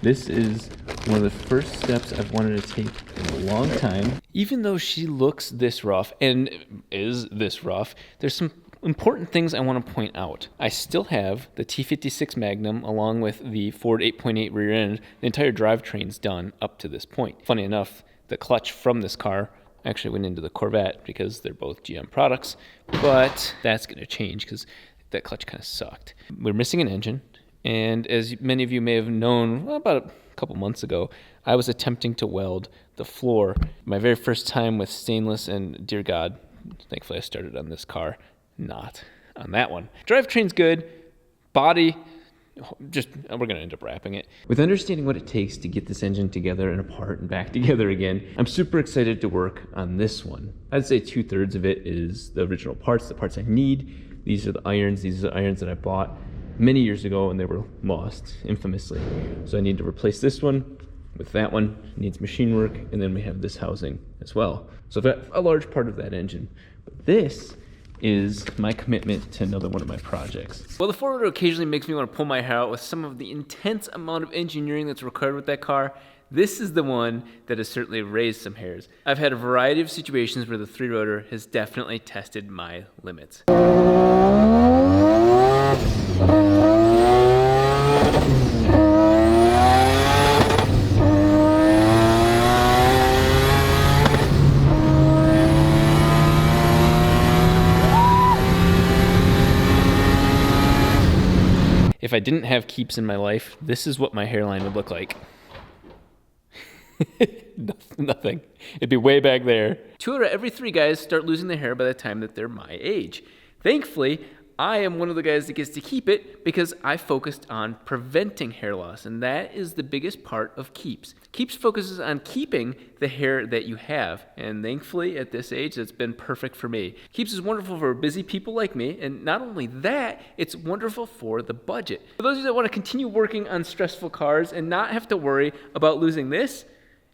This is one of the first steps I've wanted to take in a long time. Even though she looks this rough and is this rough, there's some important things I want to point out. I still have the T56 Magnum along with the Ford 8.8 rear end. The entire drivetrain's done up to this point. Funny enough, the clutch from this car actually went into the Corvette because they're both GM products, but that's going to change because that clutch kind of sucked. We're missing an engine, and as many of you may have known, about a couple months ago, I was attempting to weld the floor. My very first time with stainless, and dear God, thankfully I started on this car, not on that one. Drivetrain's good, body, we're going to end up wrapping it. With understanding what it takes to get this engine together and apart and back together again, I'm super excited to work on this one. I'd say 2/3 of it is the original parts, the parts I need. These are the irons. These are the irons that I bought many years ago and they were lost infamously. So I need to replace this one with that one. It needs machine work, and then we have this housing as well. So I've got a large part of that engine. But this is my commitment to another one of my projects. Well, the Rotor occasionally makes me want to pull my hair out with some of the intense amount of engineering that's required with that car. This is the one that has certainly raised some hairs. I've had a variety of situations where the 3-rotor has definitely tested my limits. If I didn't have keeps in my life, this is what my hairline would look like. Nothing. It'd be way back there. 2 out of every 3 guys start losing their hair by the time that they're my age. Thankfully, I am one of the guys that gets to keep it because I focused on preventing hair loss, and that is the biggest part of Keeps. Keeps focuses on keeping the hair that you have, and thankfully at this age, that's been perfect for me. Keeps is wonderful for busy people like me, and not only that, it's wonderful for the budget. For those of you that want to continue working on stressful cars and not have to worry about losing this,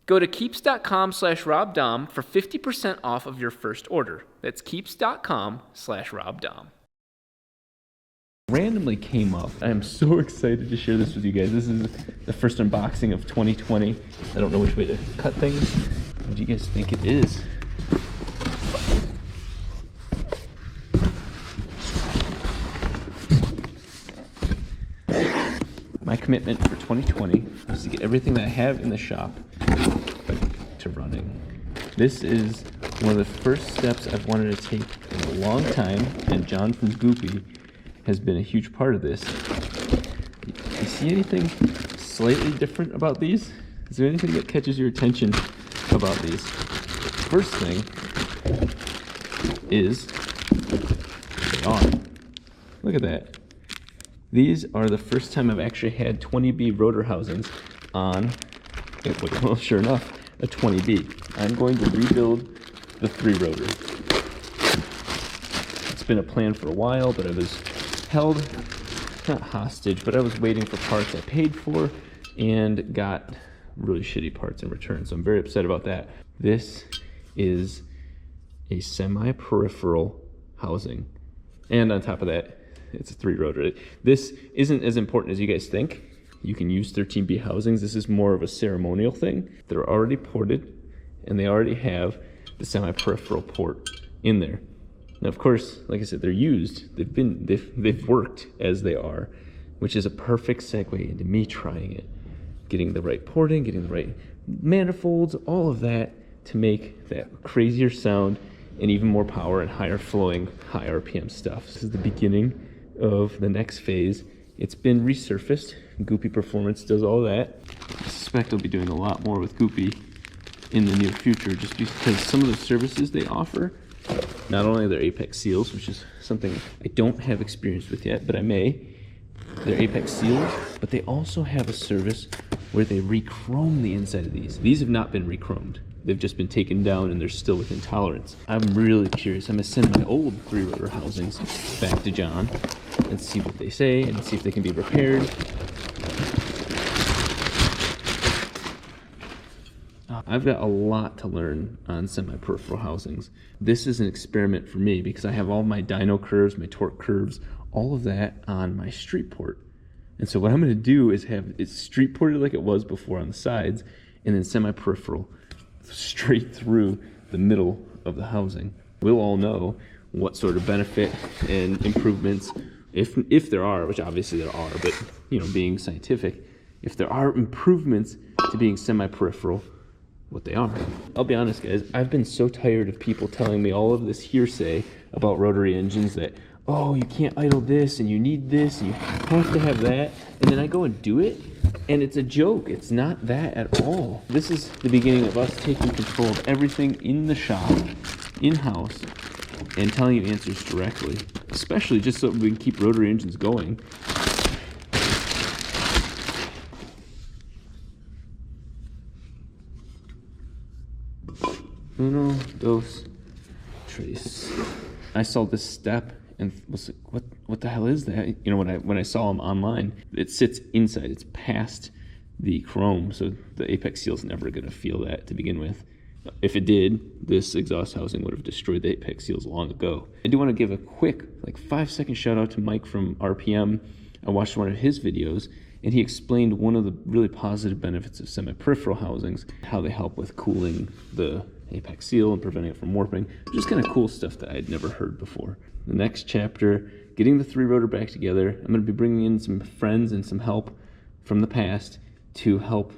go to keeps.com/RobDahm for 50% off of your first order. That's keeps.com/RobDahm. Randomly came up. I am so excited to share this with you guys. This is the first unboxing of 2020. I don't know which way to cut things. What do you guys think it is? My commitment for 2020 is to get everything that I have in the shop to running. This is one of the first steps I've wanted to take in a long time, and John from Goopy has been a huge part of this. You see anything slightly different about these? Is there anything that catches your attention about these? First thing is they are. Look at that. These are the first time I've actually had 20B rotor housings on, well, sure enough, a 20B. I'm going to rebuild the 3-rotor. It's been a plan for a while, but I was held, not hostage, but I was waiting for parts I paid for and got really shitty parts in return. So I'm very upset about that. This is a semi-peripheral housing. And on top of that, it's a 3-rotor. This isn't as important as you guys think. You can use 13B housings. This is more of a ceremonial thing. They're already ported, and they already have the semi-peripheral port in there. Now, of course, like I said, they're used. They've worked as they are, which is a perfect segue into me trying it. Getting the right porting, getting the right manifolds, all of that to make that crazier sound and even more power and higher flowing, high RPM stuff. This is the beginning of the next phase. It's been resurfaced. Goopy Performance does all that. I suspect I'll be doing a lot more with Goopy in the near future, just because some of the services they offer, not only their Apex seals, which is something I don't have experience with yet, but I may. They're Apex seals, but they also have a service where they re-chrome the inside of these. These have not been re-chromed. They've just been taken down and they're still within tolerance. I'm really curious. I'm gonna send my old 3-rotor housings back to John and see what they say and see if they can be repaired. I've got a lot to learn on semi-peripheral housings. This is an experiment for me because I have all my dyno curves, my torque curves, all of that on my street port. And so what I'm going to do is have it street ported like it was before on the sides, and then semi-peripheral straight through the middle of the housing. We'll all know what sort of benefit and improvements, if there are, which obviously there are, but being scientific, if there are improvements to being semi-peripheral, what they are. I'll be honest, guys, I've been so tired of people telling me all of this hearsay about rotary engines that, oh, you can't idle this, and you need this, and you have to have that, and then I go and do it, and it's a joke. It's not that at all. This is the beginning of us taking control of everything in the shop, in-house, and telling you answers directly, especially just so we can keep rotary engines going. Uno, dos, tres. I saw this step and was like, what the hell is that? When I saw them online, it sits inside. It's past the chrome, so the apex seal is never going to feel that to begin with. If it did, this exhaust housing would have destroyed the apex seals long ago. I do want to give a quick, 5-second shout out to Mike from RPM. I watched one of his videos, and he explained one of the really positive benefits of semi-peripheral housings, how they help with cooling the apex seal and preventing it from warping. Just kind of cool stuff that I had never heard before. The next chapter, getting the 3-rotor back together. I'm going to be bringing in some friends and some help from the past to help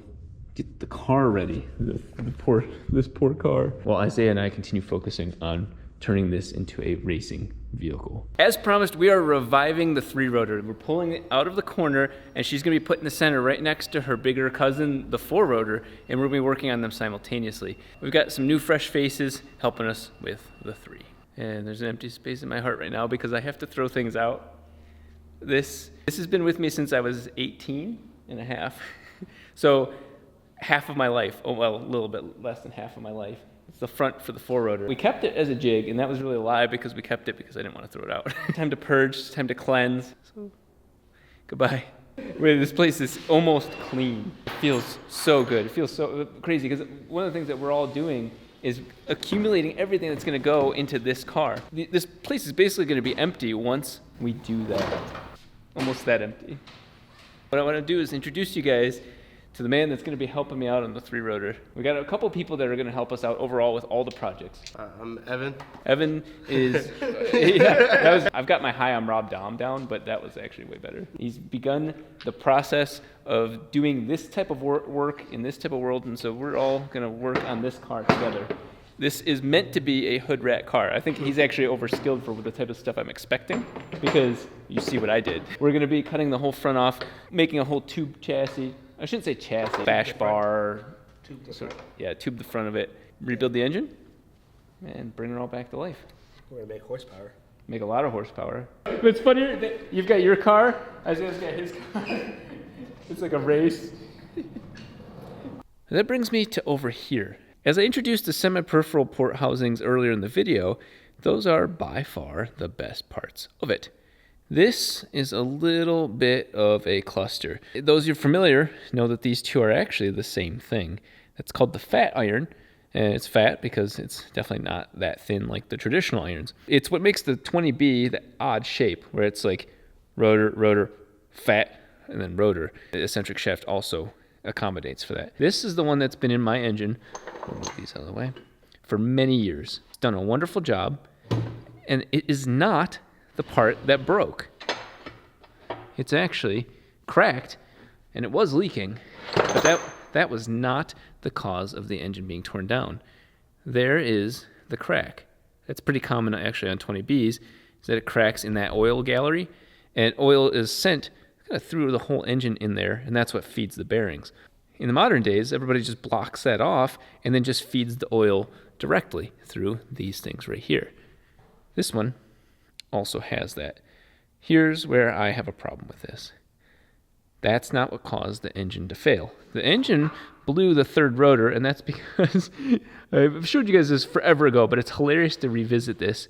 get the car ready. This poor car. While Isaiah and I continue focusing on turning this into a racing vehicle. As promised, we are reviving the 3-rotor. We're pulling it out of the corner, and she's going to be put in the center right next to her bigger cousin, the 4-rotor, and we're going to be working on them simultaneously. We've got some new fresh faces helping us with the 3. And there's an empty space in my heart right now because I have to throw things out. This has been with me since I was 18 and a half. So half of my life, a little bit less than half of my life. It's the front for the 4-rotor. We kept it as a jig, and that was really a lie because we kept it because I didn't want to throw it out. Time to purge, time to cleanse. So, goodbye. Wait, this place is almost clean. It feels so good. It feels so crazy because one of the things that we're all doing is accumulating everything that's going to go into this car. This place is basically going to be empty once we do that. Almost that empty. What I want to do is introduce you guys to the man that's going to be helping me out on the 3-rotor. We got a couple people that are going to help us out overall with all the projects. I'm Evan. Evan is, I've got my hi, I'm Rob Dahm down, but that was actually way better. He's begun the process of doing this type of work in this type of world, and so we're all going to work on this car together. This is meant to be a hood rat car. I think he's actually overskilled for the type of stuff I'm expecting because you see what I did. We're going to be cutting the whole front off, making a whole tube chassis. I shouldn't say chassis, bash bar. Tube the front. Yeah, tube the front of it. Rebuild the engine and bring it all back to life. We're going to make horsepower. Make a lot of horsepower. But it's funnier that you've got your car, Isaiah's got his car. It's like a race. That brings me to over here. As I introduced the semi-peripheral port housings earlier in the video, those are by far the best parts of it. This is a little bit of a cluster. Those who are familiar know that these two are actually the same thing. That's called the fat iron, and it's fat because it's definitely not that thin like the traditional irons. It's what makes the 20B the odd shape, where it's like rotor, rotor, fat, and then rotor. The eccentric shaft also accommodates for that. This is the one that's been in my engine, I'll move these out of the way, for many years. It's done a wonderful job, and it is not the part that broke. It's actually cracked, and it was leaking, but that was not the cause of the engine being torn down. There is the crack. That's pretty common actually on 20Bs, is that it cracks in that oil gallery, and oil is sent kind of through the whole engine in there, and that's what feeds the bearings. In the modern days, everybody just blocks that off and then just feeds the oil directly through these things right here. This one also has that. Here's where I have a problem with this. That's not what caused the engine to fail. The engine blew the 3rd rotor, and that's because I've showed you guys this forever ago, but it's hilarious to revisit this.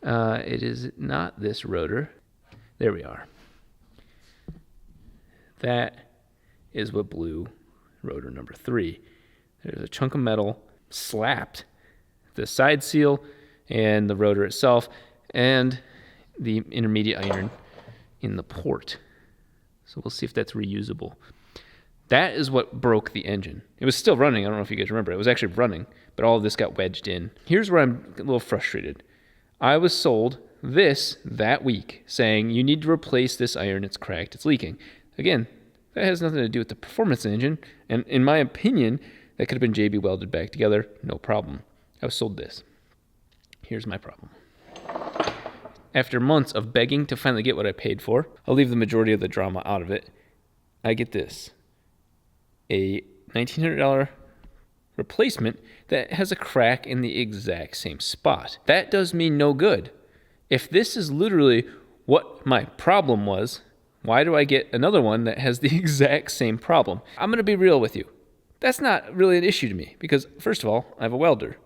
It is not this rotor. There we are. That is what blew rotor number 3. There's a chunk of metal slapped the side seal and the rotor itself and the intermediate iron in the port. So we'll see if that's reusable. That is what broke the engine. It was still running. I don't know if you guys remember. It was actually running, but all of this got wedged in. Here's where I'm a little frustrated. I was sold this that week saying you need to replace this iron. It's cracked. It's leaking. Again, that has nothing to do with the performance of the engine. And in my opinion, that could have been JB welded back together. No problem. I was sold this. Here's my problem. After months of begging to finally get what I paid for, I'll leave the majority of the drama out of it. I get this. A $1,900 replacement that has a crack in the exact same spot. That does me no good. If this is literally what my problem was, why do I get another one that has the exact same problem? I'm going to be real with you. That's not really an issue to me because, first of all, I have a welder.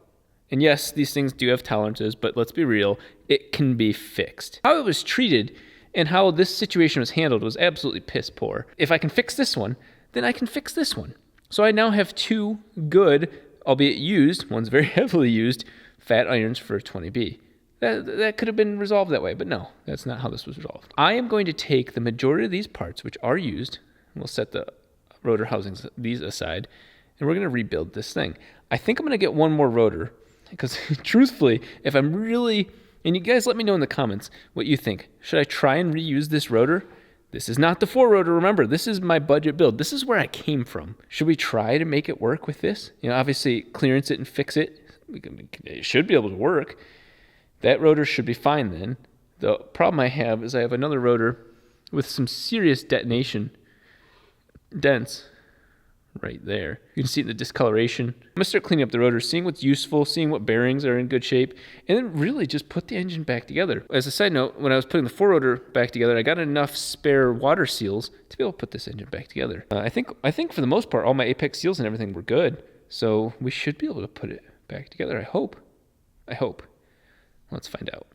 And yes, these things do have tolerances, but let's be real, it can be fixed. How it was treated and how this situation was handled was absolutely piss poor. If I can fix this one, then I can fix this one. So I now have two good, albeit used, one's very heavily used, fat irons for 20B. That could have been resolved that way, but no, that's not how this was resolved. I am going to take the majority of these parts, which are used, and we'll set the rotor housings, these aside, and we're going to rebuild this thing. I think I'm going to get one more rotor, because truthfully, if I'm really, and you guys let me know in the comments what you think. Should I try and reuse this rotor? This is not the 4-rotor, remember, this is my budget build. This is where I came from. Should we try to make it work with this? Obviously clearance it and fix it. It should be able to work. That rotor should be fine then. The problem I have is I have another rotor with some serious detonation dents right there. You can see the discoloration. I'm going to start cleaning up the rotor, seeing what's useful, seeing what bearings are in good shape, and then really just put the engine back together. As a side note, when I was putting the 4-rotor back together, I got enough spare water seals to be able to put this engine back together. I think for the most part, all my apex seals and everything were good, so we should be able to put it back together. I hope. Let's find out.